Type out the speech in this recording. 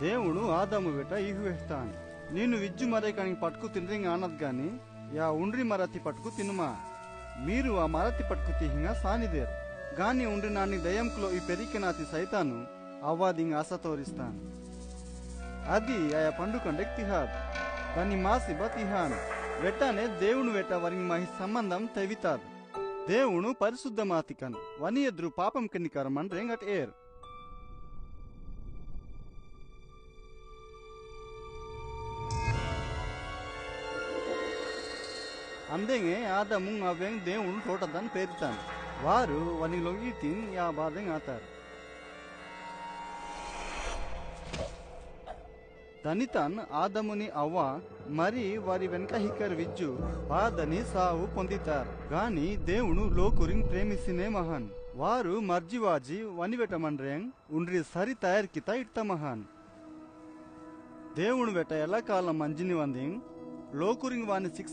దేవుడు ఆదాము వెట ఇహువేస్తాను నేను విజ్జు మరేకానికి పట్టుకు తినరింగ ఆనద్ గాని యా ఉండ్రి మరతి పట్టుకు తినుమా మీరు ఆ మరతి పట్టుకు తీహింగా సానిదేరు గాని ఉండ్రి నాని దయంకులో ఈ పెరికెనాతి సైతాను అవ్వాదింగ్ ఆశ తోరిస్తాను అది ఆయా పండు కండెక్ తిహాద్ దాన్ని మాసిబ తిహాన్ వెట్టానే దేవుని వెట వరింగ్ మహి సంబంధం తెవితాద్ దేవును పరిశుద్ధ మాతికన్ వని ఎదురు పాపం కెన్నికరమన్ రేంగట్ ఏర్ అందేంగే ఆదము అవేంగ్ దేవుని తోటదాన్ పేరుతాను వారు వని లొంగి తిన్ యా బాదెంగ్ ఆతారు దనితన్ ఆదముని అవ్వ మరి వారి వెంట హిక్కర్ విజ్జు బాదని సావు పొందితారు గాని దేవును లోకురింగ్ ప్రేమిసినే మహాన్ వారు మర్జివాజి వనివెటమన్రేంగ్ ఉండ్రి సరి తయార్కిత ఇట్ట మహాన్ దేవుని వెట ఎలా కాలం మంజిని వందింగ్ లోకురింగ్ వాని శిక్ష